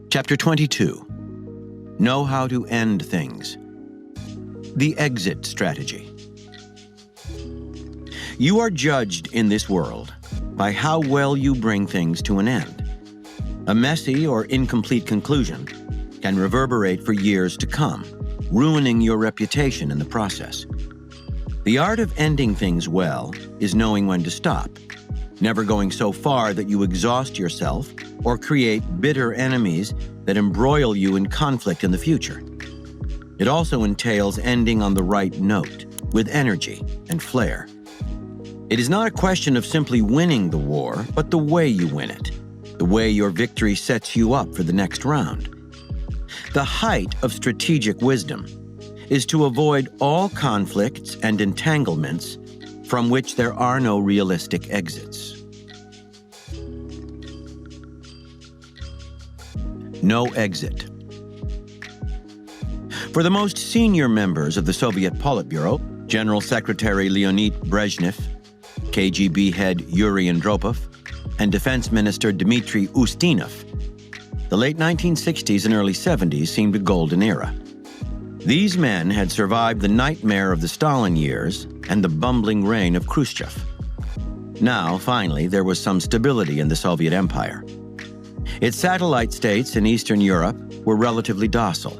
Chapter 22. Know how to end things. The exit strategy. You are judged in this world by how well you bring things to an end. A messy or incomplete conclusion can reverberate for years to come, ruining your reputation in the process. The art of ending things well is knowing when to stop, never going so far that you exhaust yourself or create bitter enemies that embroil you in conflict in the future. It also entails ending on the right note, with energy and flair. It is not a question of simply winning the war, but the way you win it, the way your victory sets you up for the next round. The height of strategic wisdom is to avoid all conflicts and entanglements from which there are no realistic exits. No exit. For the most senior members of the Soviet Politburo, General Secretary Leonid Brezhnev, KGB head Yuri Andropov, and Defense Minister Dmitry Ustinov, the late 1960s and early 70s seemed a golden era. These men had survived the nightmare of the Stalin years and the bumbling reign of Khrushchev. Now, finally, there was some stability in the Soviet Empire. Its satellite states in Eastern Europe were relatively docile,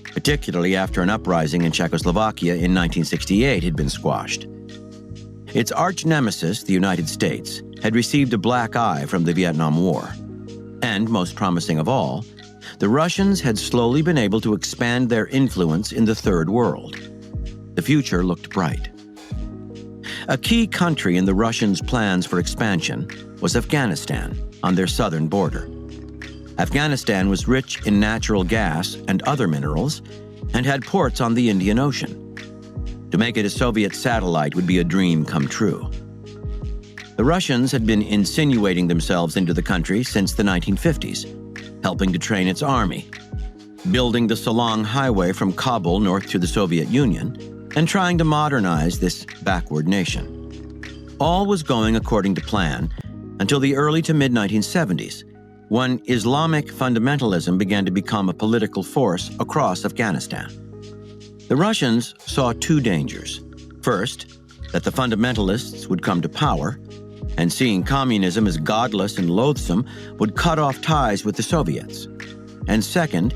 particularly after an uprising in Czechoslovakia in 1968 had been squashed. Its arch nemesis, the United States, had received a black eye from the Vietnam War. And, most promising of all, the Russians had slowly been able to expand their influence in the Third World. The future looked bright. A key country in the Russians' plans for expansion was Afghanistan, on their southern border. Afghanistan was rich in natural gas and other minerals, and had ports on the Indian Ocean. To make it a Soviet satellite would be a dream come true. The Russians had been insinuating themselves into the country since the 1950s, helping to train its army, building the Salang Highway from Kabul north to the Soviet Union, and trying to modernize this backward nation. All was going according to plan until the early to mid-1970s, when Islamic fundamentalism began to become a political force across Afghanistan. The Russians saw two dangers. First, that the fundamentalists would come to power, and seeing communism as godless and loathsome would cut off ties with the Soviets. And second,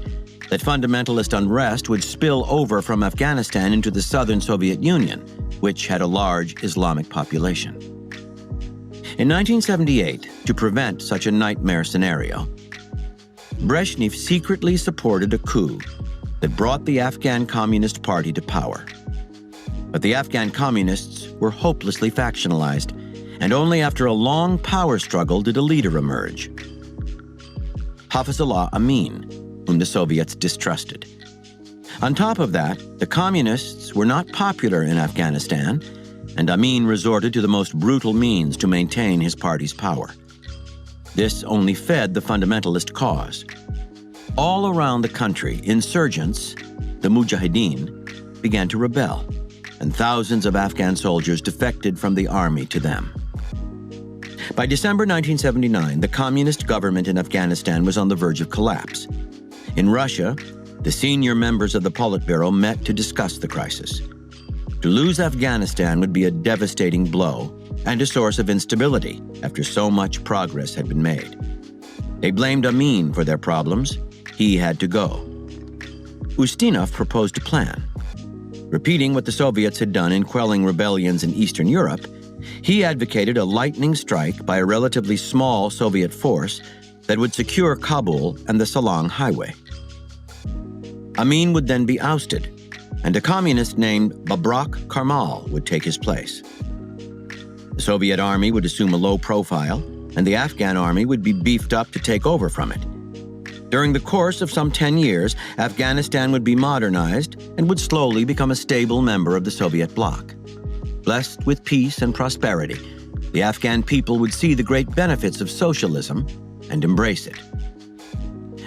that fundamentalist unrest would spill over from Afghanistan into the southern Soviet Union, which had a large Islamic population. In 1978, to prevent such a nightmare scenario, Brezhnev secretly supported a coup that brought the Afghan Communist Party to power. But the Afghan communists were hopelessly factionalized, and only after a long power struggle did a leader emerge. Hafizullah Amin, whom the Soviets distrusted. On top of that, the communists were not popular in Afghanistan, and Amin resorted to the most brutal means to maintain his party's power. This only fed the fundamentalist cause. All around the country, insurgents, the Mujahideen, began to rebel, and thousands of Afghan soldiers defected from the army to them. By December 1979, the communist government in Afghanistan was on the verge of collapse. In Russia, the senior members of the Politburo met to discuss the crisis. To lose Afghanistan would be a devastating blow and a source of instability after so much progress had been made. They blamed Amin for their problems. He had to go. Ustinov proposed a plan. Repeating what the Soviets had done in quelling rebellions in Eastern Europe, he advocated a lightning strike by a relatively small Soviet force that would secure Kabul and the Salang Highway. Amin would then be ousted, and a communist named Babrak Karmal would take his place. The Soviet army would assume a low profile, and the Afghan army would be beefed up to take over from it. During the course of some 10 years, Afghanistan would be modernized and would slowly become a stable member of the Soviet bloc. Blessed with peace and prosperity, the Afghan people would see the great benefits of socialism and embrace it.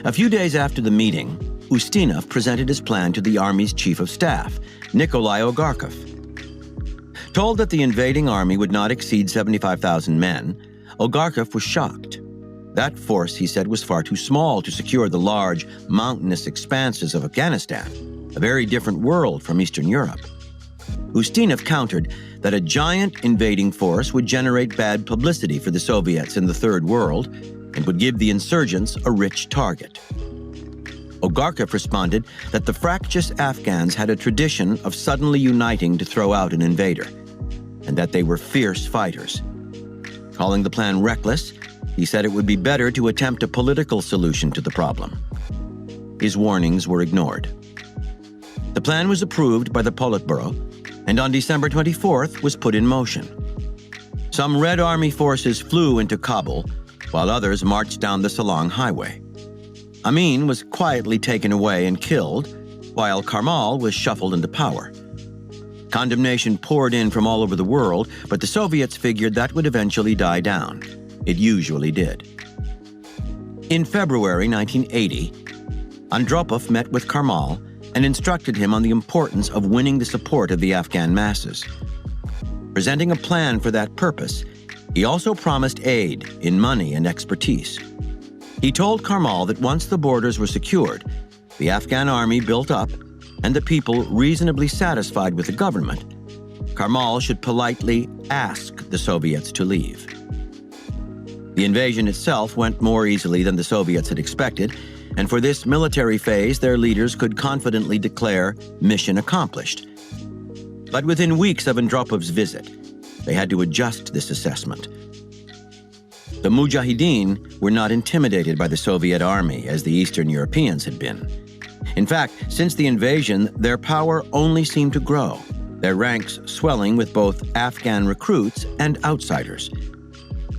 A few days after the meeting, Ustinov presented his plan to the Army's Chief of Staff, Nikolai Ogarkov. Told that the invading army would not exceed 75,000 men, Ogarkov was shocked. That force, he said, was far too small to secure the large, mountainous expanses of Afghanistan, a very different world from Eastern Europe. Ustinov countered that a giant invading force would generate bad publicity for the Soviets in the Third World and would give the insurgents a rich target. Ogarkov responded that the fractious Afghans had a tradition of suddenly uniting to throw out an invader, and that they were fierce fighters. Calling the plan reckless, he said it would be better to attempt a political solution to the problem. His warnings were ignored. The plan was approved by the Politburo, and on December 24th was put in motion. Some Red Army forces flew into Kabul, while others marched down the Salang Highway. Amin was quietly taken away and killed, while Karmal was shuffled into power. Condemnation poured in from all over the world, but the Soviets figured that would eventually die down. It usually did. In February 1980, Andropov met with Karmal and instructed him on the importance of winning the support of the Afghan masses. Presenting a plan for that purpose, he also promised aid in money and expertise. He told Karmal that once the borders were secured, the Afghan army built up, and the people reasonably satisfied with the government, Karmal should politely ask the Soviets to leave. The invasion itself went more easily than the Soviets had expected, and for this military phase, their leaders could confidently declare mission accomplished. But within weeks of Andropov's visit, they had to adjust this assessment. The Mujahideen were not intimidated by the Soviet army as the Eastern Europeans had been. In fact, since the invasion, their power only seemed to grow, their ranks swelling with both Afghan recruits and outsiders.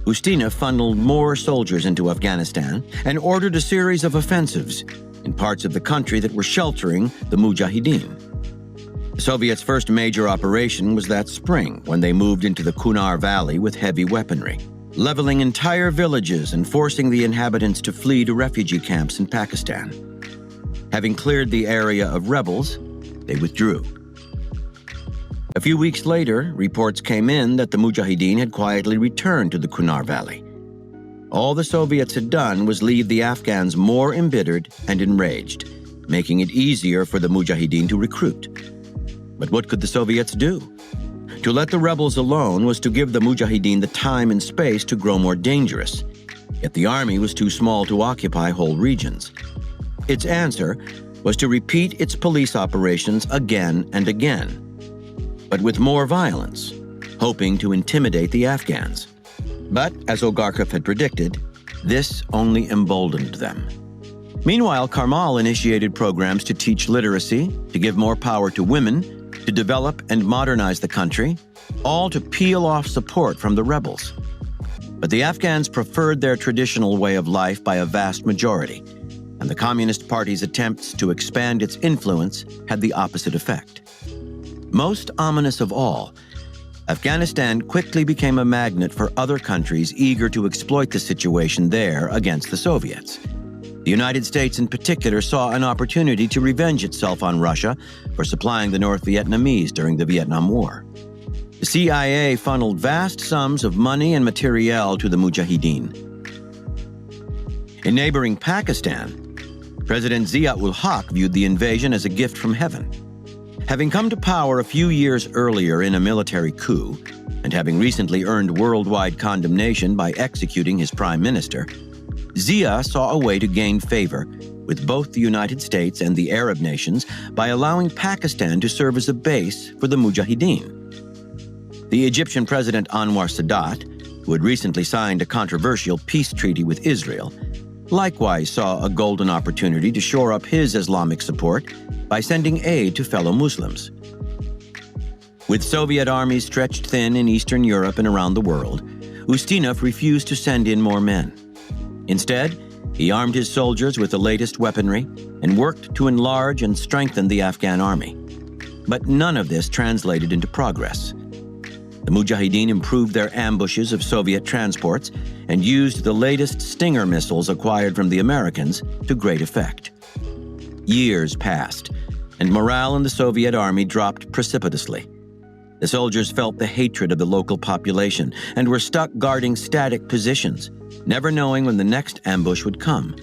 Ustinov funneled more soldiers into Afghanistan and ordered a series of offensives in parts of the country that were sheltering the Mujahideen. The Soviets' first major operation was that spring when they moved into the Kunar Valley with heavy weaponry, leveling entire villages and forcing the inhabitants to flee to refugee camps in Pakistan. Having cleared the area of rebels, they withdrew. A few weeks later, reports came in that the Mujahideen had quietly returned to the Kunar Valley. All the Soviets had done was leave the Afghans more embittered and enraged, making it easier for the Mujahideen to recruit. But what could the Soviets do? To let the rebels alone was to give the Mujahideen the time and space to grow more dangerous. Yet the army was too small to occupy whole regions. Its answer was to repeat its police operations again and again, but with more violence, hoping to intimidate the Afghans. But, as Ogarkov had predicted, this only emboldened them. Meanwhile, Karmal initiated programs to teach literacy, to give more power to women, to develop and modernize the country, all to peel off support from the rebels. But the Afghans preferred their traditional way of life by a vast majority, and the Communist Party's attempts to expand its influence had the opposite effect. Most ominous of all, Afghanistan quickly became a magnet for other countries eager to exploit the situation there against the Soviets. The United States in particular saw an opportunity to revenge itself on Russia for supplying the North Vietnamese during the Vietnam War. The CIA funneled vast sums of money and materiel to the Mujahideen. In neighboring Pakistan, President Zia-ul-Haq viewed the invasion as a gift from heaven. Having come to power a few years earlier in a military coup, and having recently earned worldwide condemnation by executing his prime minister, Zia saw a way to gain favor with both the United States and the Arab nations by allowing Pakistan to serve as a base for the Mujahideen. The Egyptian President Anwar Sadat, who had recently signed a controversial peace treaty with Israel, likewise saw a golden opportunity to shore up his Islamic support by sending aid to fellow Muslims. With Soviet armies stretched thin in Eastern Europe and around the world, Ustinov refused to send in more men. Instead, he armed his soldiers with the latest weaponry and worked to enlarge and strengthen the Afghan army. But none of this translated into progress. The Mujahideen improved their ambushes of Soviet transports and used the latest Stinger missiles acquired from the Americans to great effect. Years passed, and morale in the Soviet army dropped precipitously. The soldiers felt the hatred of the local population and were stuck guarding static positions, never knowing when the next ambush would come.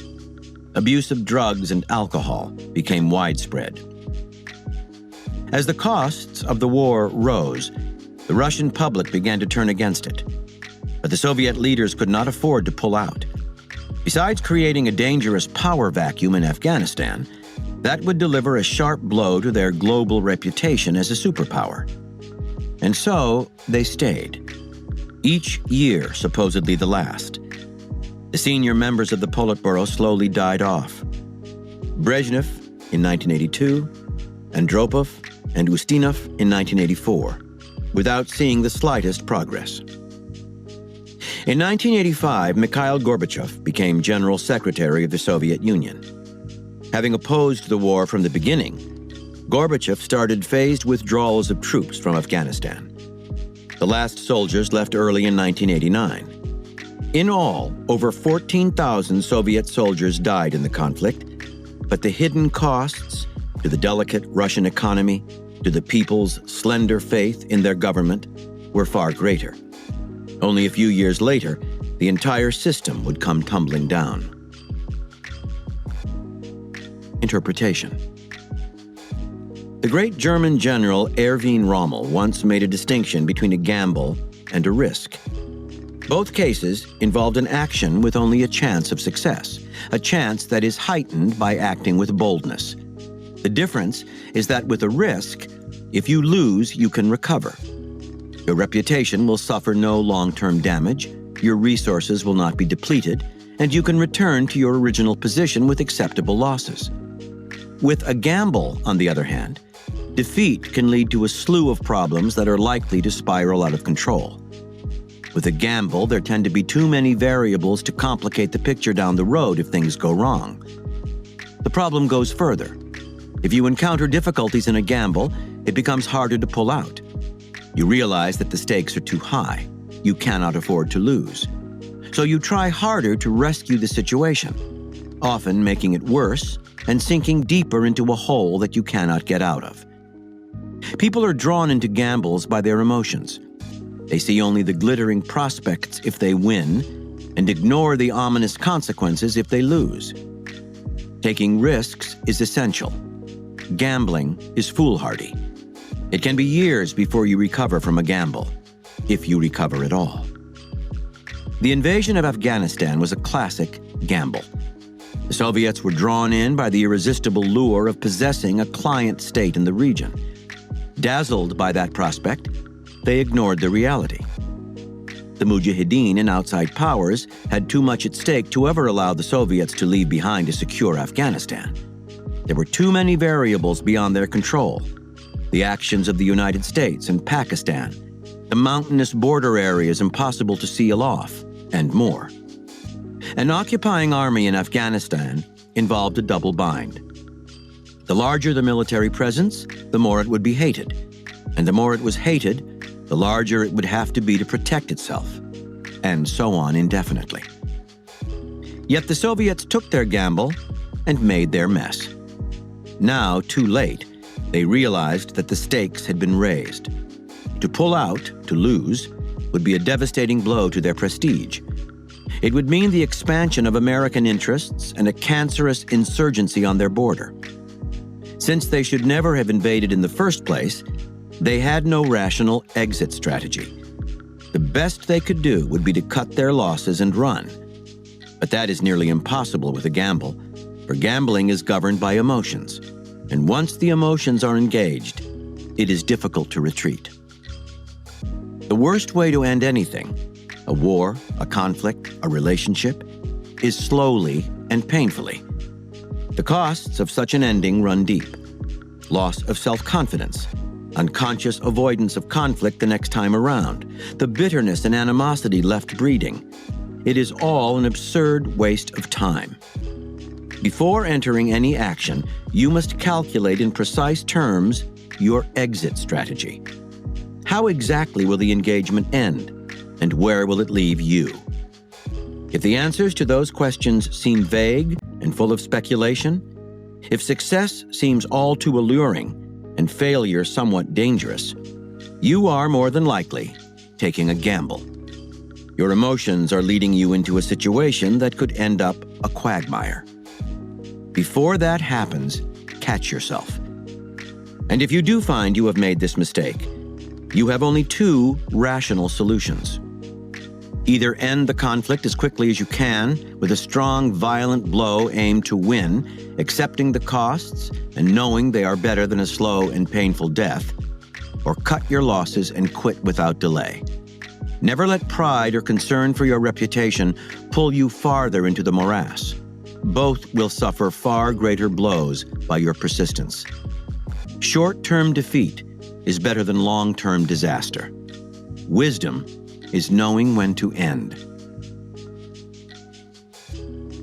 Abuse of drugs and alcohol became widespread. As the costs of the war rose, the Russian public began to turn against it. But the Soviet leaders could not afford to pull out. Besides creating a dangerous power vacuum in Afghanistan, that would deliver a sharp blow to their global reputation as a superpower. And so they stayed. Each year supposedly the last. The senior members of the Politburo slowly died off. Brezhnev in 1982, Andropov and Ustinov in 1984, without seeing the slightest progress. In 1985, Mikhail Gorbachev became General Secretary of the Soviet Union. Having opposed the war from the beginning, Gorbachev started phased withdrawals of troops from Afghanistan. The last soldiers left early in 1989. In all, over 14,000 Soviet soldiers died in the conflict, but the hidden costs to the delicate Russian economy, to the people's slender faith in their government, were far greater. Only a few years later, the entire system would come tumbling down. Interpretation. The great German general Erwin Rommel once made a distinction between a gamble and a risk. Both cases involved an action with only a chance of success, a chance that is heightened by acting with boldness. The difference is that with a risk, if you lose, you can recover. Your reputation will suffer no long-term damage, your resources will not be depleted, and you can return to your original position with acceptable losses. With a gamble, on the other hand, defeat can lead to a slew of problems that are likely to spiral out of control. With a gamble, there tend to be too many variables to complicate the picture down the road if things go wrong. The problem goes further. If you encounter difficulties in a gamble, it becomes harder to pull out. You realize that the stakes are too high. You cannot afford to lose. So you try harder to rescue the situation, often making it worse and sinking deeper into a hole that you cannot get out of. People are drawn into gambles by their emotions. They see only the glittering prospects if they win and ignore the ominous consequences if they lose. Taking risks is essential. Gambling is foolhardy. It can be years before you recover from a gamble, if you recover at all. The invasion of Afghanistan was a classic gamble. The Soviets were drawn in by the irresistible lure of possessing a client state in the region. Dazzled by that prospect, they ignored the reality. The Mujahideen and outside powers had too much at stake to ever allow the Soviets to leave behind a secure Afghanistan. There were too many variables beyond their control. The actions of the United States and Pakistan, the mountainous border areas impossible to seal off, and more. An occupying army in Afghanistan involved a double bind. The larger the military presence, the more it would be hated. And the more it was hated, the larger it would have to be to protect itself. And so on indefinitely. Yet the Soviets took their gamble and made their mess. Now, too late, they realized that the stakes had been raised. To pull out, to lose, would be a devastating blow to their prestige. It would mean the expansion of American interests and a cancerous insurgency on their border. Since they should never have invaded in the first place, they had no rational exit strategy. The best they could do would be to cut their losses and run. But that is nearly impossible with a gamble, for gambling is governed by emotions. And once the emotions are engaged, it is difficult to retreat. The worst way to end anything, a war, a conflict, a relationship, is slowly and painfully. The costs of such an ending run deep. Loss of self-confidence, unconscious avoidance of conflict the next time around, the bitterness and animosity left breeding. It is all an absurd waste of time. Before entering any action, you must calculate in precise terms your exit strategy. How exactly will the engagement end, and where will it leave you? If the answers to those questions seem vague and full of speculation, if success seems all too alluring and failure somewhat dangerous, you are more than likely taking a gamble. Your emotions are leading you into a situation that could end up a quagmire. Before that happens, catch yourself. And if you do find you have made this mistake, you have only two rational solutions. Either end the conflict as quickly as you can with a strong, violent blow aimed to win, accepting the costs and knowing they are better than a slow and painful death, or cut your losses and quit without delay. Never let pride or concern for your reputation pull you farther into the morass. Both will suffer far greater blows by your persistence. Short-term defeat is better than long-term disaster. Wisdom is knowing when to end.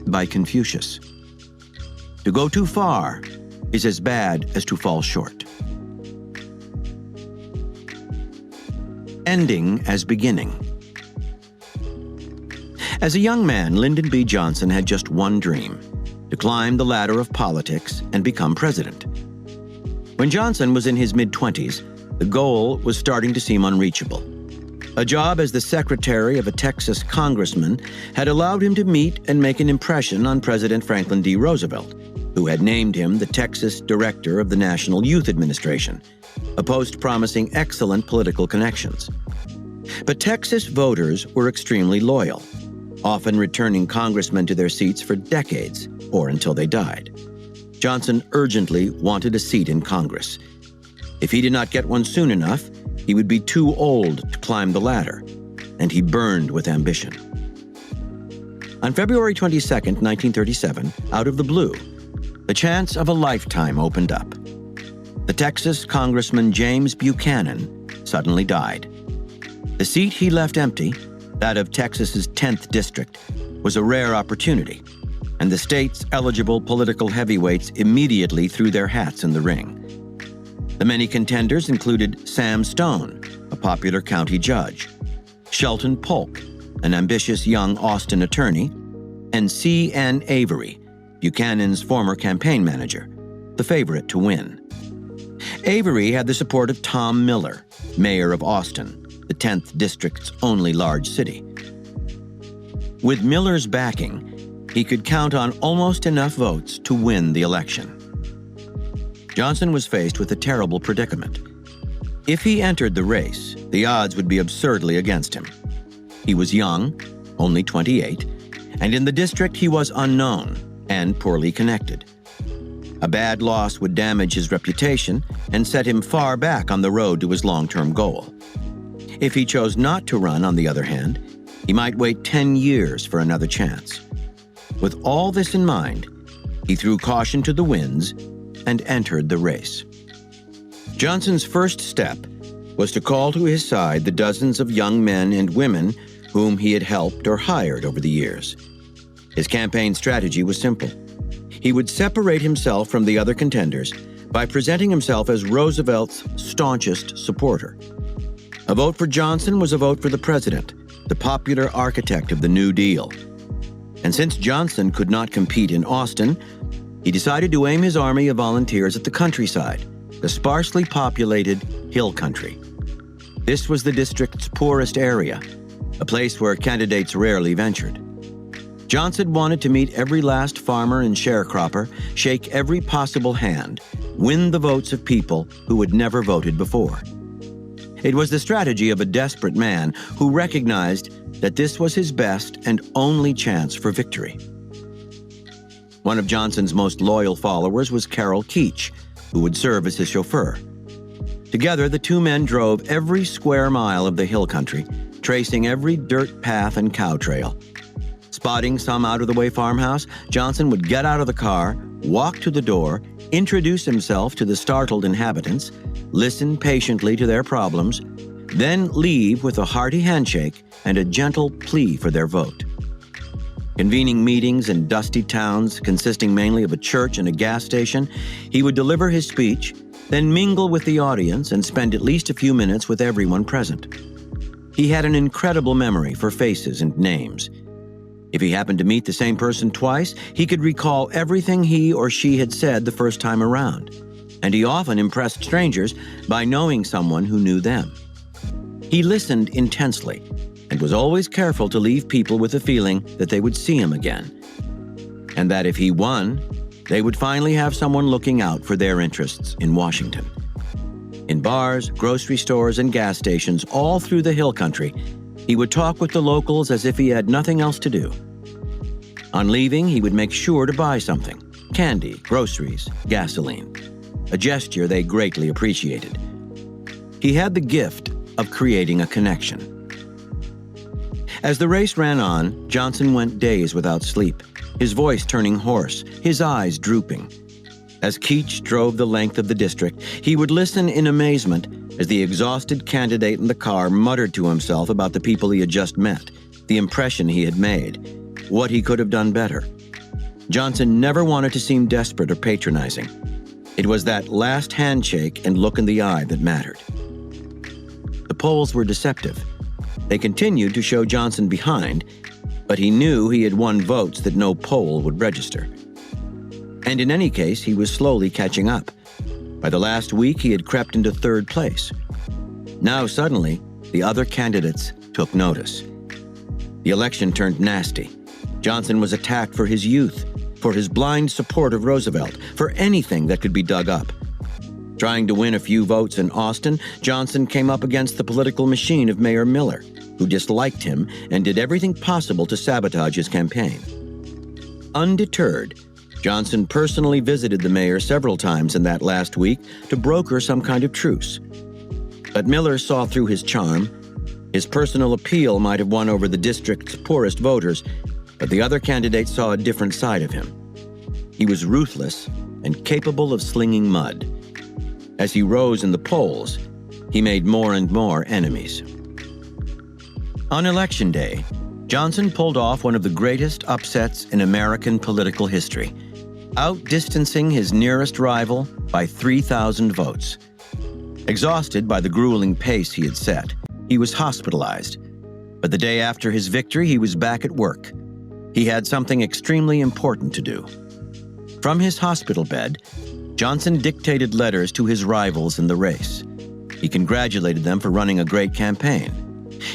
By Confucius. To go too far is as bad as to fall short. Ending as beginning. As a young man, Lyndon B. Johnson had just one dream: to climb the ladder of politics and become president. When Johnson was in his mid-20s, the goal was starting to seem unreachable. A job as the secretary of a Texas congressman had allowed him to meet and make an impression on President Franklin D. Roosevelt, who had named him the Texas Director of the National Youth Administration, a post promising excellent political connections. But Texas voters were extremely loyal, often returning congressmen to their seats for decades or until they died. Johnson urgently wanted a seat in Congress. If he did not get one soon enough, he would be too old to climb the ladder, and he burned with ambition. On February 22, 1937, out of the blue, the chance of a lifetime opened up. The Texas Congressman James Buchanan suddenly died. The seat he left empty, that of Texas's 10th district, was a rare opportunity, and the state's eligible political heavyweights immediately threw their hats in the ring. The many contenders included Sam Stone, a popular county judge, Shelton Polk, an ambitious young Austin attorney, and C.N. Avery, Buchanan's former campaign manager, the favorite to win. Avery had the support of Tom Miller, mayor of Austin, the 10th district's only large city. With Miller's backing, he could count on almost enough votes to win the election. Johnson was faced with a terrible predicament. If he entered the race, the odds would be absurdly against him. He was young, only 28, and in the district he was unknown and poorly connected. A bad loss would damage his reputation and set him far back on the road to his long-term goal. If he chose not to run, on the other hand, he might wait 10 years for another chance. With all this in mind, he threw caution to the winds and entered the race. Johnson's first step was to call to his side the dozens of young men and women whom he had helped or hired over the years. His campaign strategy was simple. He would separate himself from the other contenders by presenting himself as Roosevelt's staunchest supporter. A vote for Johnson was a vote for the president, the popular architect of the New Deal. And since Johnson could not compete in Austin, he decided to aim his army of volunteers at the countryside, the sparsely populated hill country. This was the district's poorest area, a place where candidates rarely ventured. Johnson wanted to meet every last farmer and sharecropper, shake every possible hand, win the votes of people who had never voted before. It was the strategy of a desperate man who recognized that this was his best and only chance for victory. One of Johnson's most loyal followers was Carroll Keach, who would serve as his chauffeur. Together, the two men drove every square mile of the hill country, tracing every dirt path and cow trail. Spotting some out-of-the-way farmhouse, Johnson would get out of the car, walk to the door, introduce himself to the startled inhabitants, listen patiently to their problems, then leave with a hearty handshake and a gentle plea for their vote. Convening meetings in dusty towns consisting mainly of a church and a gas station, he would deliver his speech, then mingle with the audience and spend at least a few minutes with everyone present. He had an incredible memory for faces and names. If he happened to meet the same person twice, he could recall everything he or she had said the first time around, and he often impressed strangers by knowing someone who knew them. He listened intensely and was always careful to leave people with a feeling that they would see him again, and that if he won, they would finally have someone looking out for their interests in Washington. In bars, grocery stores, and gas stations all through the Hill Country, he would talk with the locals as if he had nothing else to do. On leaving, he would make sure to buy something: candy, groceries, gasoline, a gesture they greatly appreciated. He had the gift of creating a connection. As the race ran on, Johnson went days without sleep, his voice turning hoarse, his eyes drooping. As Keach drove the length of the district, he would listen in amazement as the exhausted candidate in the car muttered to himself about the people he had just met, the impression he had made, what he could have done better. Johnson never wanted to seem desperate or patronizing. It was that last handshake and look in the eye that mattered. The polls were deceptive. They continued to show Johnson behind, but he knew he had won votes that no poll would register. And in any case, he was slowly catching up. By the last week, he had crept into third place. Now, suddenly, the other candidates took notice. The election turned nasty. Johnson was attacked for his youth, for his blind support of Roosevelt, for anything that could be dug up. Trying to win a few votes in Austin, Johnson came up against the political machine of Mayor Miller, who disliked him and did everything possible to sabotage his campaign. Undeterred, Johnson personally visited the mayor several times in that last week to broker some kind of truce. But Miller saw through his charm. His personal appeal might have won over the district's poorest voters, but the other candidates saw a different side of him. He was ruthless and capable of slinging mud. As he rose in the polls, he made more and more enemies. On Election Day, Johnson pulled off one of the greatest upsets in American political history, outdistancing his nearest rival by 3,000 votes. Exhausted by the grueling pace he had set, he was hospitalized. But the day after his victory, he was back at work. He had something extremely important to do. From his hospital bed, Johnson dictated letters to his rivals in the race. He congratulated them for running a great campaign.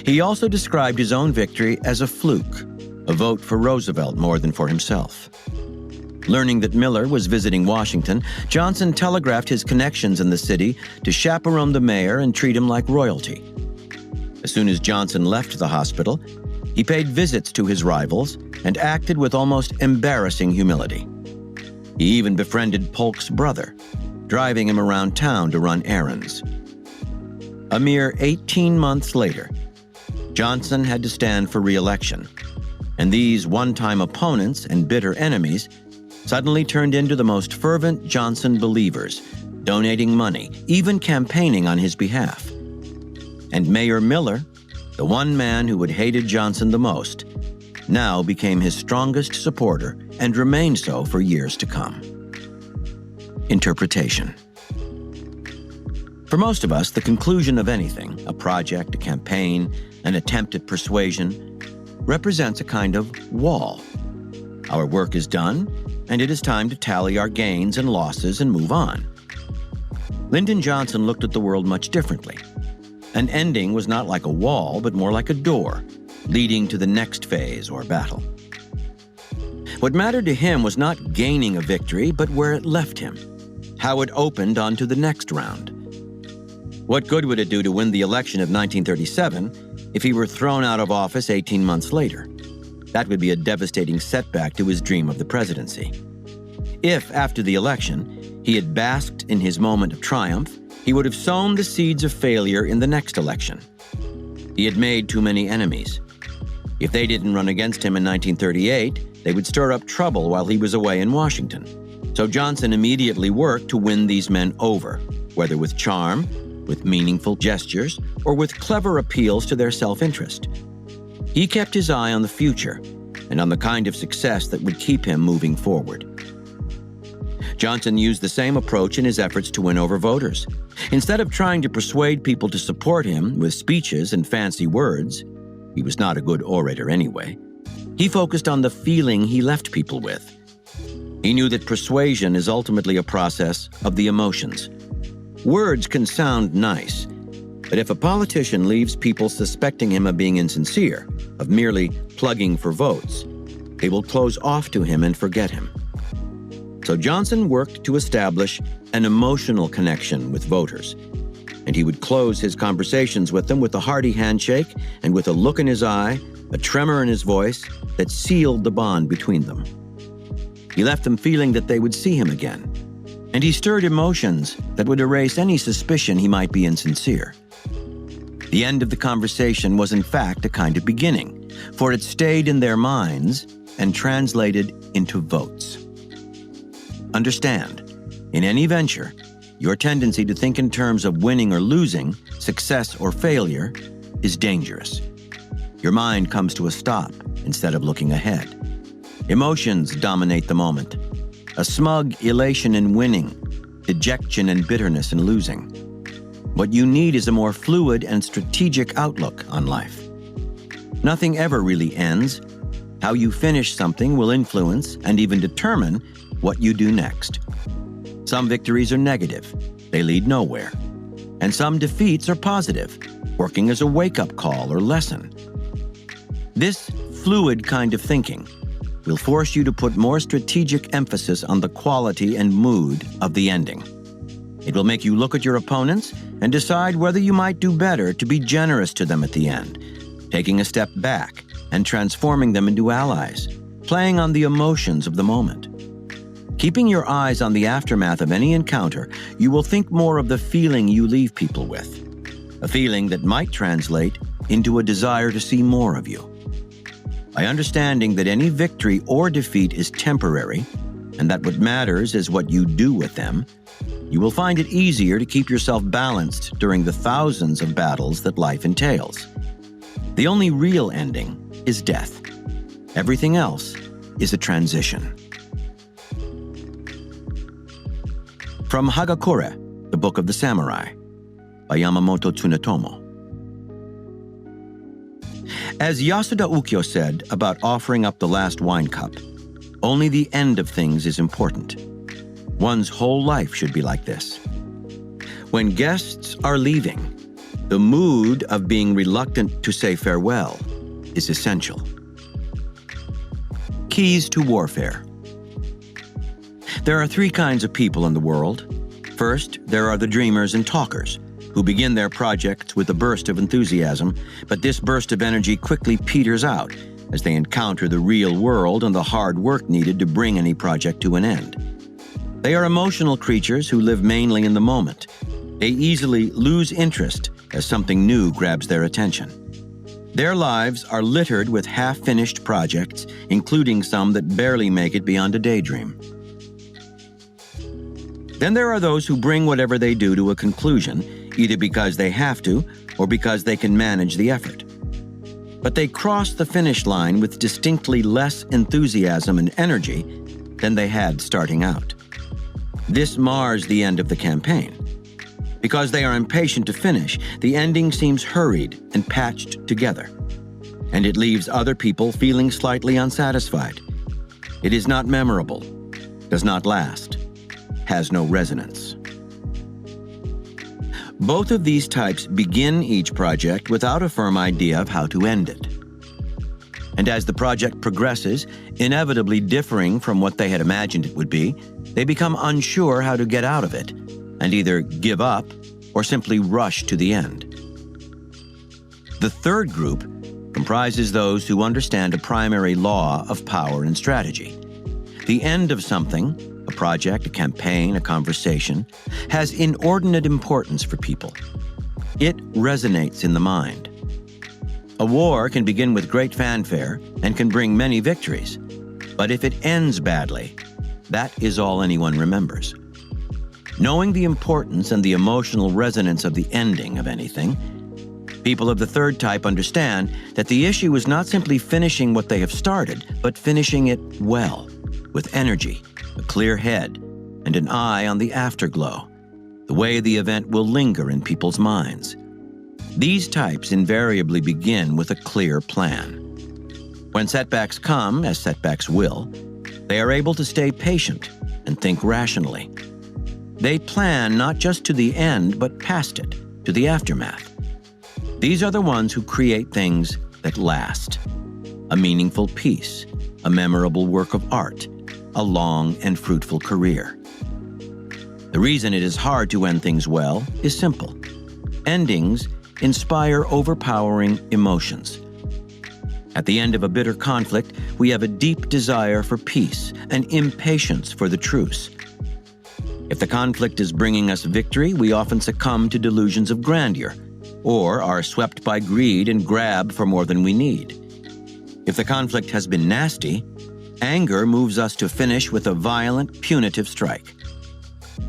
He also described his own victory as a fluke, a vote for Roosevelt more than for himself. Learning that Miller was visiting Washington, Johnson telegraphed his connections in the city to chaperone the mayor and treat him like royalty. As soon as Johnson left the hospital, he paid visits to his rivals and acted with almost embarrassing humility. He even befriended Polk's brother, driving him around town to run errands. A mere 18 months later, Johnson had to stand for re-election, and these one-time opponents and bitter enemies suddenly turned into the most fervent Johnson believers, donating money, even campaigning on his behalf. And Mayor Miller, the one man who had hated Johnson the most, now became his strongest supporter and remained so for years to come. Interpretation. For most of us, the conclusion of anything, a project, a campaign, an attempt at persuasion, represents a kind of wall. Our work is done, and it is time to tally our gains and losses and move on. Lyndon Johnson looked at the world much differently. An ending was not like a wall, but more like a door, leading to the next phase or battle. What mattered to him was not gaining a victory, but where it left him, how it opened onto the next round. What good would it do to win the election of 1937 if he were thrown out of office 18 months later? That would be a devastating setback to his dream of the presidency. If, after the election, he had basked in his moment of triumph, he would have sown the seeds of failure in the next election. He had made too many enemies. If they didn't run against him in 1938, they would stir up trouble while he was away in Washington. So Johnson immediately worked to win these men over, whether with charm, with meaningful gestures, or with clever appeals to their self-interest. He kept his eye on the future and on the kind of success that would keep him moving forward. Johnson used the same approach in his efforts to win over voters. Instead of trying to persuade people to support him with speeches and fancy words, he was not a good orator anyway, he focused on the feeling he left people with. He knew that persuasion is ultimately a process of the emotions. Words can sound nice, But if a politician leaves people suspecting him of being insincere, of merely plugging for votes, they will close off to him and forget him. So Johnson worked to establish an emotional connection with voters, and he would close his conversations with them with a hearty handshake and with a look in his eye, a tremor in his voice that sealed the bond between them. He left them feeling that they would see him again, and he stirred emotions that would erase any suspicion he might be insincere. The end of the conversation was in fact a kind of beginning, for it stayed in their minds and translated into votes. Understand, in any venture, your tendency to think in terms of winning or losing, success or failure, is dangerous. Your mind comes to a stop instead of looking ahead. Emotions dominate the moment. A smug elation in winning, dejection and bitterness in losing. What you need is a more fluid and strategic outlook on life. Nothing ever really ends. How you finish something will influence and even determine what you do next. Some victories are negative, they lead nowhere. And some defeats are positive, working as a wake-up call or lesson. This fluid kind of thinking will force you to put more strategic emphasis on the quality and mood of the ending. It will make you look at your opponents and decide whether you might do better to be generous to them at the end, taking a step back and transforming them into allies, playing on the emotions of the moment. Keeping your eyes on the aftermath of any encounter, you will think more of the feeling you leave people with, a feeling that might translate into a desire to see more of you. By understanding that any victory or defeat is temporary, and that what matters is what you do with them, you will find it easier to keep yourself balanced during the thousands of battles that life entails. The only real ending is death. Everything else is a transition. From Hagakure, the Book of the Samurai, by Yamamoto Tsunetomo. As Yasuda Ukyo said about offering up the last wine cup, only the end of things is important. One's whole life should be like this. When guests are leaving, the mood of being reluctant to say farewell is essential. Keys to warfare. There are three kinds of people in the world. First, there are the dreamers and talkers, who begin their projects with a burst of enthusiasm, but this burst of energy quickly peters out as they encounter the real world and the hard work needed to bring any project to an end. They are emotional creatures who live mainly in the moment. They easily lose interest as something new grabs their attention. Their lives are littered with half-finished projects, including some that barely make it beyond a daydream. Then there are those who bring whatever they do to a conclusion, either because they have to or because they can manage the effort. But they cross the finish line with distinctly less enthusiasm and energy than they had starting out. This mars the end of the campaign. Because they are impatient to finish, the ending seems hurried and patched together, and it leaves other people feeling slightly unsatisfied. It is not memorable, does not last, has no resonance. Both of these types begin each project without a firm idea of how to end it. And as the project progresses, inevitably differing from what they had imagined it would be, they become unsure how to get out of it, and either give up or simply rush to the end. The third group comprises those who understand a primary law of power and strategy. The end of something, a project, a campaign, a conversation, has inordinate importance for people. It resonates in the mind. A war can begin with great fanfare and can bring many victories, but if it ends badly, that is all anyone remembers. Knowing the importance and the emotional resonance of the ending of anything, people of the third type understand that the issue is not simply finishing what they have started, but finishing it well, with energy, a clear head, and an eye on the afterglow, the way the event will linger in people's minds. These types invariably begin with a clear plan. When setbacks come, as setbacks will, they are able to stay patient and think rationally. They plan not just to the end, but past it, to the aftermath. These are the ones who create things that last. A meaningful peace, a memorable work of art, a long and fruitful career. The reason it is hard to end things well is simple. Endings inspire overpowering emotions. At the end of a bitter conflict, we have a deep desire for peace and impatience for the truce. If the conflict is bringing us victory, we often succumb to delusions of grandeur, or are swept by greed and grab for more than we need. If the conflict has been nasty, anger moves us to finish with a violent, punitive strike.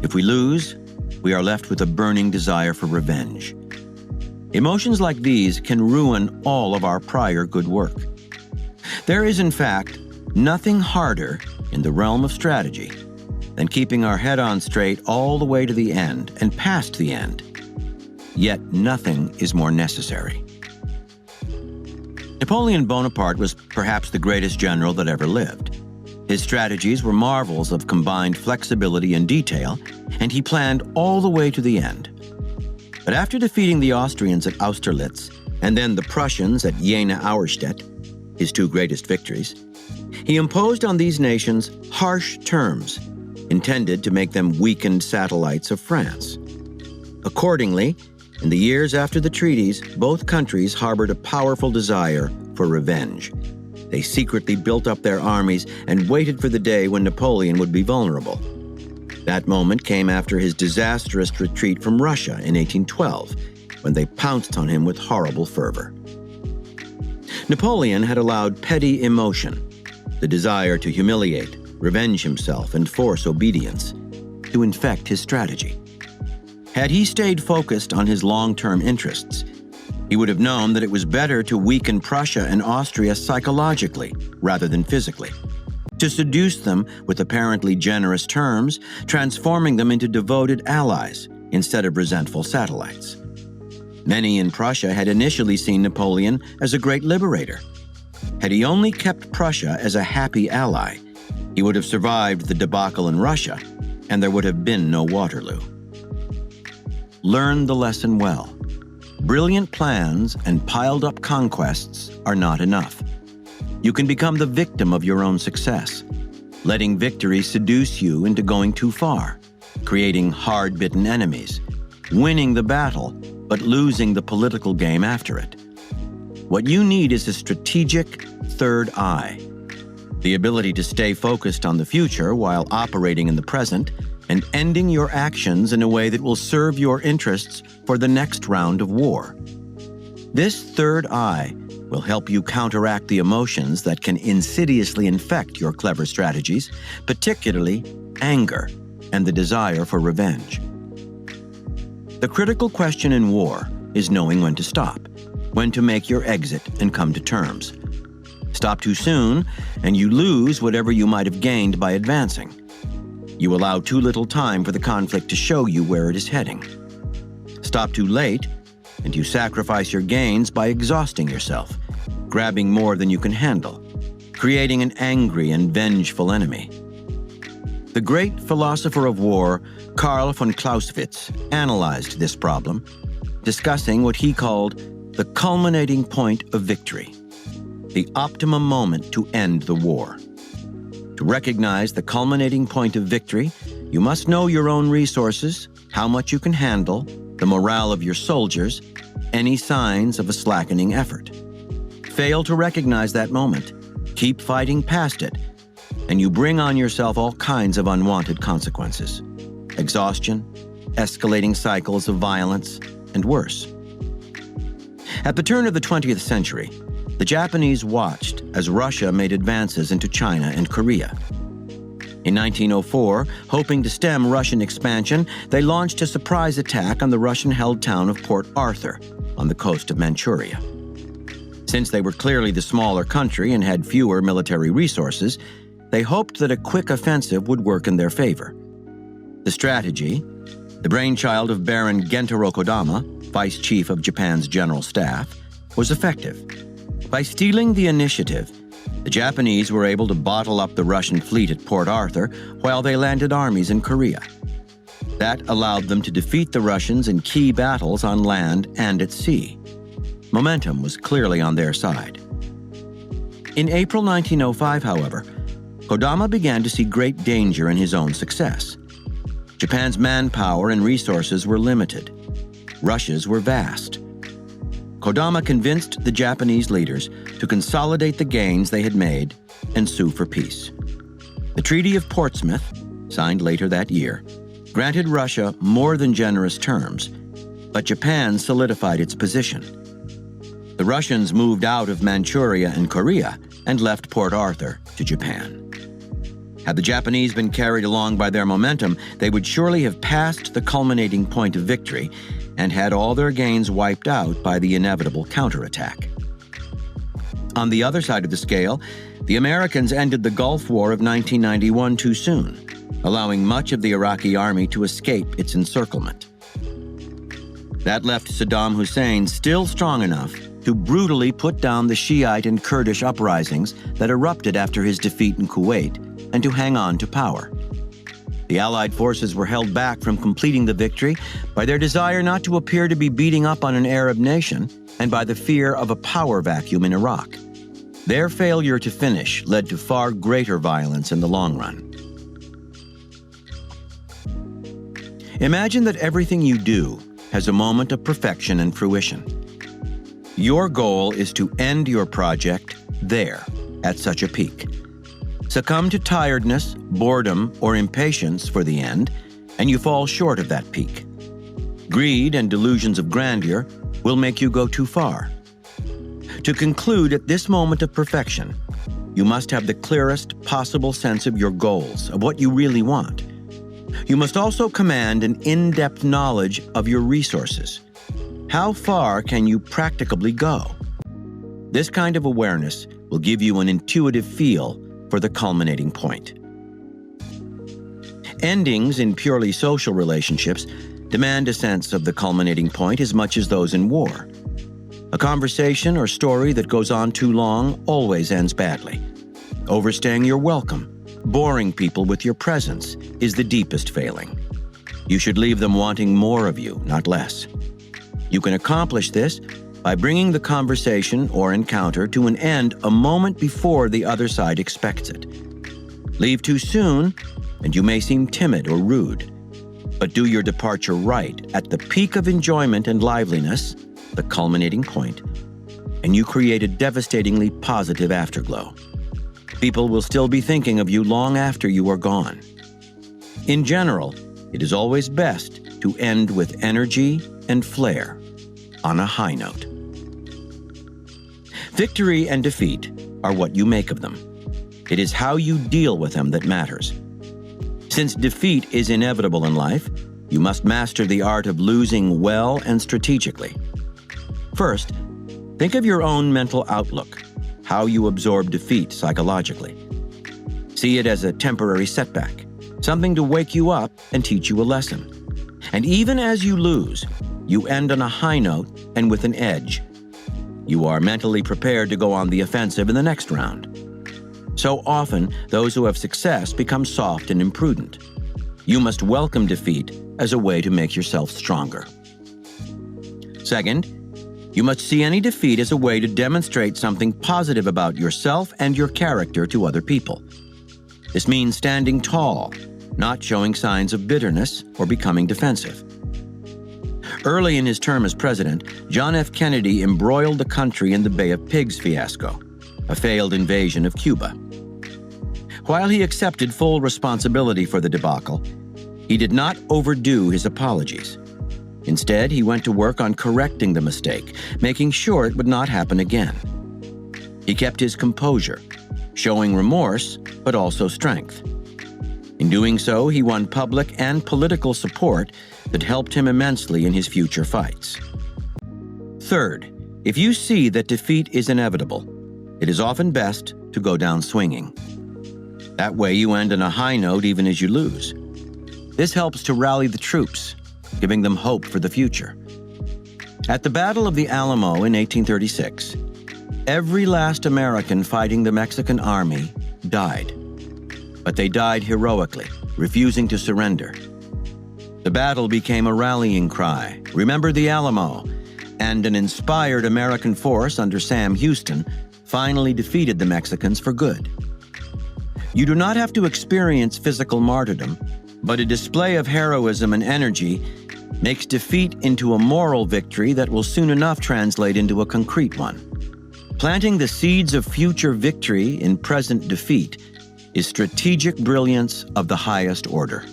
If we lose, we are left with a burning desire for revenge. Emotions like these can ruin all of our prior good work. There is, in fact, nothing harder in the realm of strategy than keeping our head on straight all the way to the end and past the end. Yet nothing is more necessary. Napoleon Bonaparte was perhaps the greatest general that ever lived. His strategies were marvels of combined flexibility and detail, and he planned all the way to the end. But after defeating the Austrians at Austerlitz and then the Prussians at Jena-Auerstedt, his two greatest victories, he imposed on these nations harsh terms intended to make them weakened satellites of France. Accordingly, in the years after the treaties, both countries harbored a powerful desire for revenge. They secretly built up their armies and waited for the day when Napoleon would be vulnerable. That moment came after his disastrous retreat from Russia in 1812, when they pounced on him with horrible fervor. Napoleon had allowed petty emotion, the desire to humiliate, revenge himself, and force obedience, to infect his strategy. Had he stayed focused on his long-term interests, he would have known that it was better to weaken Prussia and Austria psychologically rather than physically, to seduce them with apparently generous terms, transforming them into devoted allies instead of resentful satellites. Many in Prussia had initially seen Napoleon as a great liberator. Had he only kept Prussia as a happy ally, he would have survived the debacle in Russia, and there would have been no Waterloo. Learn the lesson well. Brilliant plans and piled-up conquests are not enough. You can become the victim of your own success, letting victory seduce you into going too far, creating hard-bitten enemies, winning the battle, but losing the political game after it. What you need is a strategic third eye, the ability to stay focused on the future while operating in the present and ending your actions in a way that will serve your interests for the next round of war. This third eye will help you counteract the emotions that can insidiously infect your clever strategies, particularly anger and the desire for revenge. The critical question in war is knowing when to stop, when to make your exit and come to terms. Stop too soon, and you lose whatever you might have gained by advancing. You allow too little time for the conflict to show you where it is heading. Stop too late, and you sacrifice your gains by exhausting yourself, grabbing more than you can handle, creating an angry and vengeful enemy. The great philosopher of war, Karl von Clausewitz, analyzed this problem, discussing what he called the culminating point of victory, the optimum moment to end the war. To recognize the culminating point of victory, you must know your own resources, how much you can handle, the morale of your soldiers, any signs of a slackening effort. Fail to recognize that moment, keep fighting past it, and you bring on yourself all kinds of unwanted consequences. Exhaustion, escalating cycles of violence, and worse. At the turn of the 20th century, the Japanese watched as Russia made advances into China and Korea. In 1904, hoping to stem Russian expansion, they launched a surprise attack on the Russian-held town of Port Arthur on the coast of Manchuria. Since they were clearly the smaller country and had fewer military resources, they hoped that a quick offensive would work in their favor. The strategy, the brainchild of Baron Gentaro Kodama, Vice Chief of Japan's General Staff, was effective. By stealing the initiative, the Japanese were able to bottle up the Russian fleet at Port Arthur while they landed armies in Korea. That allowed them to defeat the Russians in key battles on land and at sea. Momentum was clearly on their side. In April 1905, however, Kodama began to see great danger in his own success. Japan's manpower and resources were limited. Russia's were vast. Kodama convinced the Japanese leaders to consolidate the gains they had made and sue for peace. The Treaty of Portsmouth, signed later that year, granted Russia more than generous terms, but Japan solidified its position. The Russians moved out of Manchuria and Korea and left Port Arthur to Japan. Had the Japanese been carried along by their momentum, they would surely have passed the culminating point of victory and had all their gains wiped out by the inevitable counterattack. On the other side of the scale, the Americans ended the Gulf War of 1991 too soon, allowing much of the Iraqi army to escape its encirclement. That left Saddam Hussein still strong enough to brutally put down the Shiite and Kurdish uprisings that erupted after his defeat in Kuwait and to hang on to power. The Allied forces were held back from completing the victory by their desire not to appear to be beating up on an Arab nation and by the fear of a power vacuum in Iraq. Their failure to finish led to far greater violence in the long run. Imagine that everything you do has a moment of perfection and fruition. Your goal is to end your project there, at such a peak. Succumb to tiredness, boredom, or impatience for the end, and you fall short of that peak. Greed and delusions of grandeur will make you go too far. To conclude at this moment of perfection, you must have the clearest possible sense of your goals, of what you really want. You must also command an in-depth knowledge of your resources. How far can you practicably go? This kind of awareness will give you an intuitive feel for the culminating point. Endings in purely social relationships demand a sense of the culminating point as much as those in war. A conversation or story that goes on too long always ends badly. Overstaying your welcome, boring people with your presence is the deepest failing. You should leave them wanting more of you, not less. You can accomplish this by bringing the conversation or encounter to an end a moment before the other side expects it. Leave too soon, and you may seem timid or rude. But do your departure right at the peak of enjoyment and liveliness, the culminating point, and you create a devastatingly positive afterglow. People will still be thinking of you long after you are gone. In general, it is always best to end with energy and flair on a high note. Victory and defeat are what you make of them. It is how you deal with them that matters. Since defeat is inevitable in life, you must master the art of losing well and strategically. First, think of your own mental outlook, how you absorb defeat psychologically. See it as a temporary setback, something to wake you up and teach you a lesson. And even as you lose, you end on a high note and with an edge. You are mentally prepared to go on the offensive in the next round. So often, those who have success become soft and imprudent. You must welcome defeat as a way to make yourself stronger. Second, you must see any defeat as a way to demonstrate something positive about yourself and your character to other people. This means standing tall, not showing signs of bitterness or becoming defensive. Early in his term as president, John F. Kennedy embroiled the country in the Bay of Pigs fiasco, a failed invasion of Cuba. While he accepted full responsibility for the debacle, he did not overdo his apologies. Instead, he went to work on correcting the mistake, making sure it would not happen again. He kept his composure, showing remorse, but also strength. In doing so, he won public and political support that helped him immensely in his future fights. Third, if you see that defeat is inevitable, it is often best to go down swinging. That way you end on a high note even as you lose. This helps to rally the troops, giving them hope for the future. At the Battle of the Alamo in 1836, every last American fighting the Mexican army died. But they died heroically, refusing to surrender. The battle became a rallying cry, "Remember the Alamo," and an inspired American force under Sam Houston finally defeated the Mexicans for good. You do not have to experience physical martyrdom, but a display of heroism and energy makes defeat into a moral victory that will soon enough translate into a concrete one. Planting the seeds of future victory in present defeat is strategic brilliance of the highest order.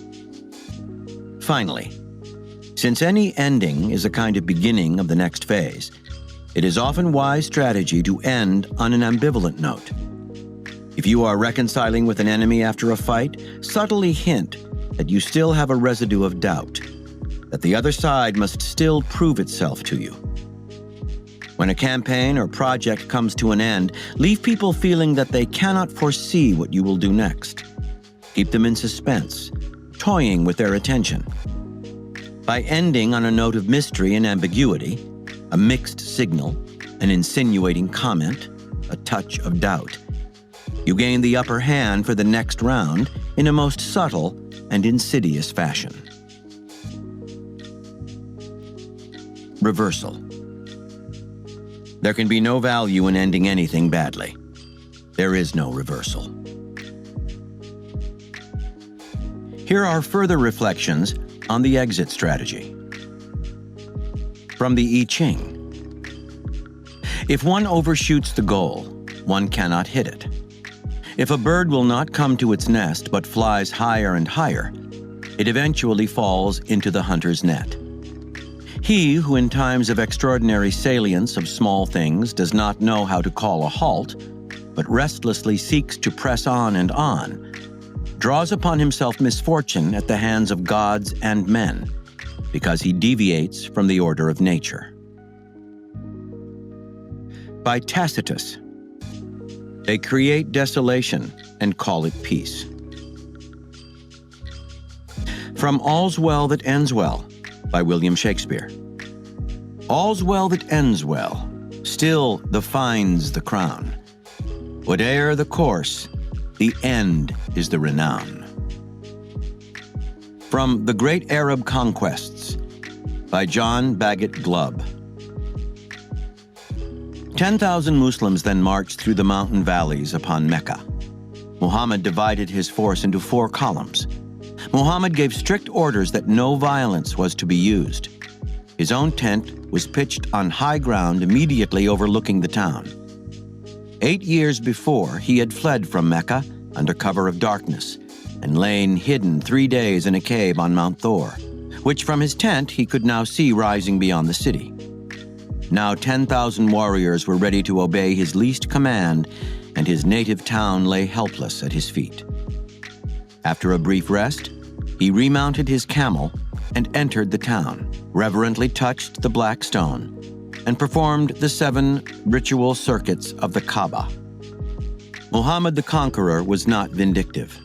Finally, since any ending is a kind of beginning of the next phase, it is often wise strategy to end on an ambivalent note. If you are reconciling with an enemy after a fight, subtly hint that you still have a residue of doubt, that the other side must still prove itself to you. When a campaign or project comes to an end, leave people feeling that they cannot foresee what you will do next. Keep them in suspense, toying with their attention. By ending on a note of mystery and ambiguity, a mixed signal, an insinuating comment, a touch of doubt, you gain the upper hand for the next round in a most subtle and insidious fashion. Reversal. There can be no value in ending anything badly. There is no reversal. Here are further reflections on the exit strategy. From the I Ching. If one overshoots the goal, one cannot hit it. If a bird will not come to its nest but flies higher and higher, it eventually falls into the hunter's net. He who in times of extraordinary salience of small things does not know how to call a halt, but restlessly seeks to press on, draws upon himself misfortune at the hands of gods and men, because he deviates from the order of nature. By Tacitus. They create desolation and call it peace. From All's Well That Ends Well, by William Shakespeare. All's well that ends well, still the fine's the crown. Whate'er the course, the end is the renown. From The Great Arab Conquests, by John Bagot Glubb. 10,000 Muslims then marched through the mountain valleys upon Mecca. Muhammad divided his force into 4 columns. Muhammad gave strict orders that no violence was to be used. His own tent was pitched on high ground immediately overlooking the town. 8 years before, he had fled from Mecca under cover of darkness and lain hidden 3 days in a cave on Mount Thor, which from his tent he could now see rising beyond the city. Now 10,000 warriors were ready to obey his least command, and his native town lay helpless at his feet. After a brief rest, he remounted his camel and entered the town, reverently touched the black stone, and performed the 7 ritual circuits of the Kaaba. Muhammad the Conqueror was not vindictive.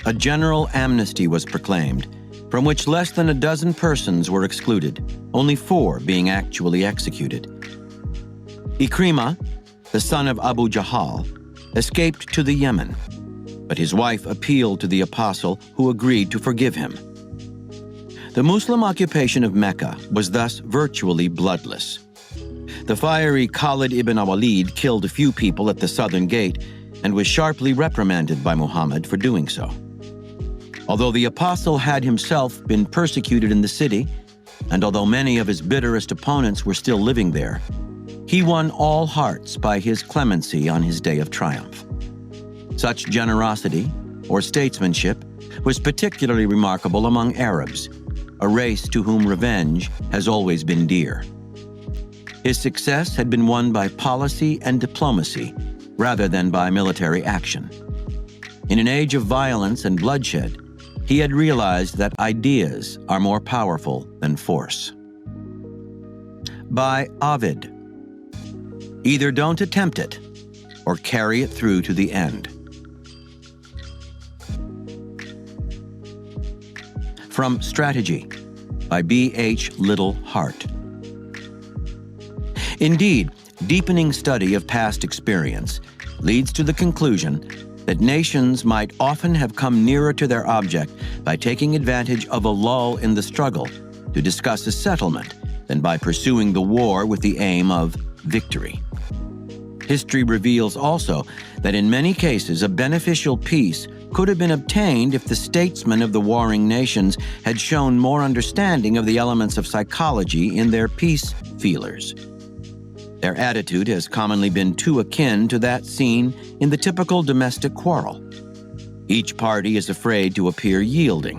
A general amnesty was proclaimed, from which less than a dozen persons were excluded, only 4 being actually executed. Ikrimah, the son of Abu Jahal, escaped to the Yemen, but his wife appealed to the apostle, who agreed to forgive him. The Muslim occupation of Mecca was thus virtually bloodless. The fiery Khalid ibn al-Walid killed a few people at the southern gate and was sharply reprimanded by Muhammad for doing so. Although the apostle had himself been persecuted in the city, and although many of his bitterest opponents were still living there, he won all hearts by his clemency on his day of triumph. Such generosity, or statesmanship, was particularly remarkable among Arabs, a race to whom revenge has always been dear. His success had been won by policy and diplomacy rather than by military action. In an age of violence and bloodshed, he had realized that ideas are more powerful than force. By Ovid. Either don't attempt it, or carry it through to the end. From Strategy, by B.H. Little Hart. Indeed, deepening study of past experience leads to the conclusion that nations might often have come nearer to their object by taking advantage of a lull in the struggle to discuss a settlement than by pursuing the war with the aim of victory. History reveals also that in many cases a beneficial peace could have been obtained if the statesmen of the warring nations had shown more understanding of the elements of psychology in their peace feelers. Their attitude has commonly been too akin to that seen in the typical domestic quarrel. Each party is afraid to appear yielding,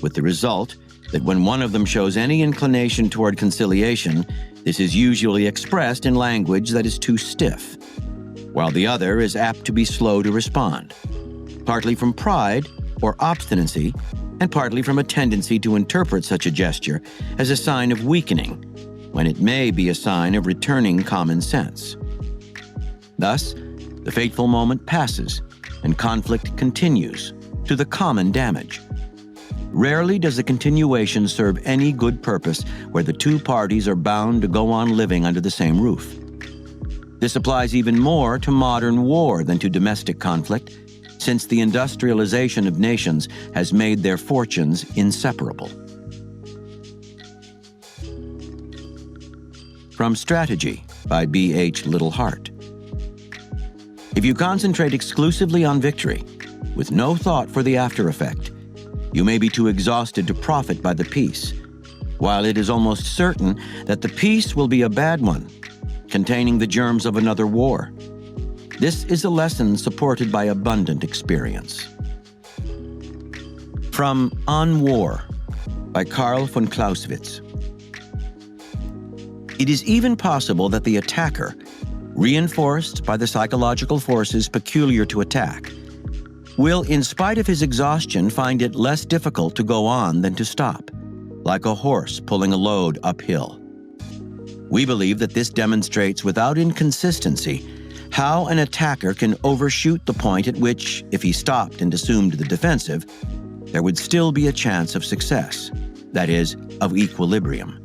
with the result that when one of them shows any inclination toward conciliation, this is usually expressed in language that is too stiff, while the other is apt to be slow to respond, partly from pride or obstinacy, and partly from a tendency to interpret such a gesture as a sign of weakening, when it may be a sign of returning common sense. Thus, the fateful moment passes, and conflict continues, to the common damage. Rarely does the continuation serve any good purpose where the two parties are bound to go on living under the same roof. This applies even more to modern war than to domestic conflict, since the industrialization of nations has made their fortunes inseparable. From Strategy by B.H. Littlehart. If you concentrate exclusively on victory, with no thought for the after effect, you may be too exhausted to profit by the peace, while it is almost certain that the peace will be a bad one, containing the germs of another war. This is a lesson supported by abundant experience. From On War by Karl von Clausewitz. It is even possible that the attacker, reinforced by the psychological forces peculiar to attack, will, in spite of his exhaustion, find it less difficult to go on than to stop, like a horse pulling a load uphill. We believe that this demonstrates without inconsistency how an attacker can overshoot the point at which, if he stopped and assumed the defensive, there would still be a chance of success, that is, of equilibrium.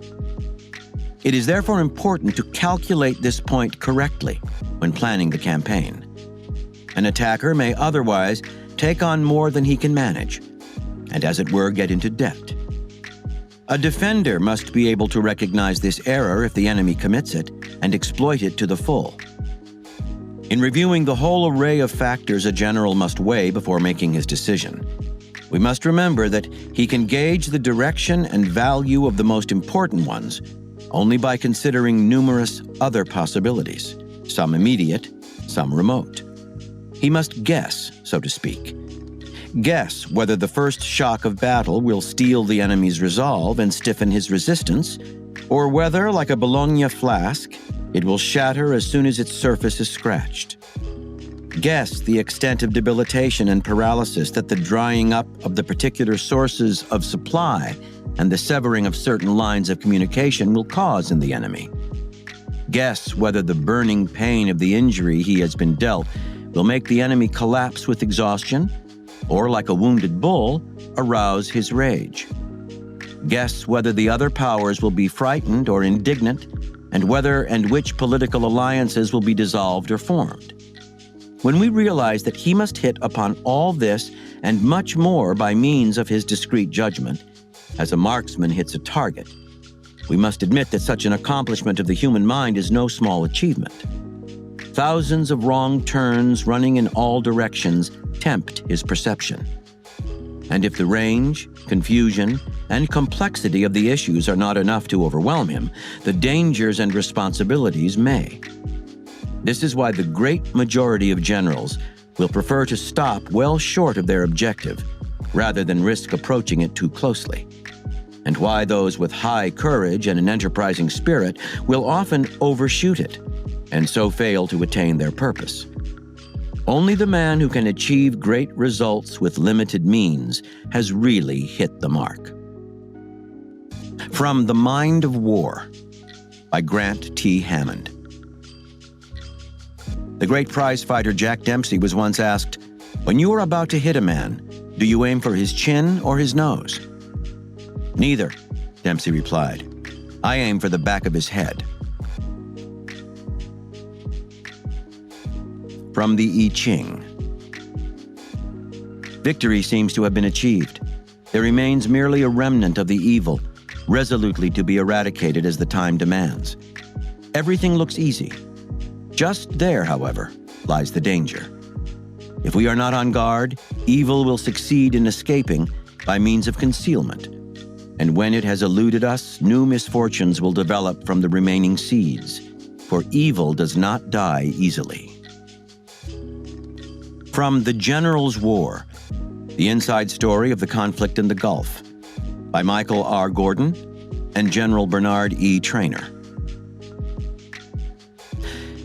It is therefore important to calculate this point correctly when planning the campaign. An attacker may otherwise take on more than he can manage, and as it were, get into debt. A defender must be able to recognize this error if the enemy commits it and exploit it to the full. In reviewing the whole array of factors a general must weigh before making his decision, we must remember that he can gauge the direction and value of the most important ones only by considering numerous other possibilities, some immediate, some remote. He must guess, so to speak. Guess whether the first shock of battle will steel the enemy's resolve and stiffen his resistance, or whether, like a Bologna flask, it will shatter as soon as its surface is scratched. Guess the extent of debilitation and paralysis that the drying up of the particular sources of supply and the severing of certain lines of communication will cause in the enemy. Guess whether the burning pain of the injury he has been dealt will make the enemy collapse with exhaustion, or, like a wounded bull, arouse his rage. Guess whether the other powers will be frightened or indignant, and whether and which political alliances will be dissolved or formed. When we realize that he must hit upon all this and much more by means of his discreet judgment, as a marksman hits a target, we must admit that such an accomplishment of the human mind is no small achievement. Thousands of wrong turns running in all directions tempt his perception. And if the range, confusion, and complexity of the issues are not enough to overwhelm him, the dangers and responsibilities may. This is why the great majority of generals will prefer to stop well short of their objective, rather than risk approaching it too closely, and why those with high courage and an enterprising spirit will often overshoot it, and so fail to attain their purpose. Only the man who can achieve great results with limited means has really hit the mark. From The Mind of War by Grant T. Hammond. The great prizefighter Jack Dempsey was once asked, "When you are about to hit a man, do you aim for his chin or his nose?" "Neither," Dempsey replied. "I aim for the back of his head." From the I Ching. Victory seems to have been achieved. There remains merely a remnant of the evil, resolutely to be eradicated as the time demands. Everything looks easy. Just there, however, lies the danger. If we are not on guard, evil will succeed in escaping by means of concealment. And when it has eluded us, new misfortunes will develop from the remaining seeds, for evil does not die easily. From The General's War, the inside story of the conflict in the Gulf, by Michael R. Gordon and General Bernard E. Traynor.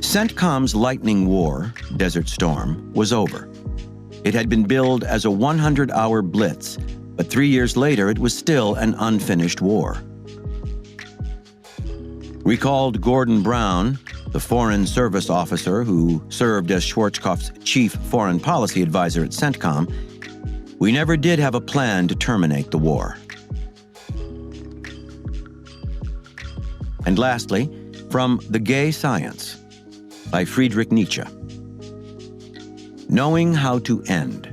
CENTCOM's lightning war, Desert Storm, was over. It had been billed as a 100-hour blitz, but 3 years later it was still an unfinished war. Recalled Gordon Brown, the Foreign Service officer who served as Schwarzkopf's chief foreign policy advisor at CENTCOM, we never did have a plan to terminate the war. And lastly, from The Gay Science, by Friedrich Nietzsche. Knowing how to end.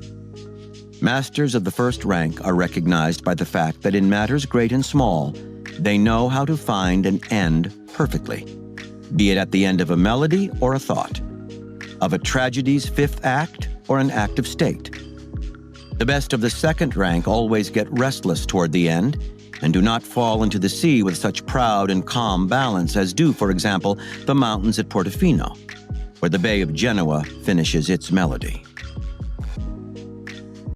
Masters of the first rank are recognized by the fact that in matters great and small, they know how to find an end perfectly, be it at the end of a melody or a thought, of a tragedy's fifth act or an active state. The best of the second rank always get restless toward the end and do not fall into the sea with such proud and calm balance as do, for example, the mountains at Portofino, where the Bay of Genoa finishes its melody.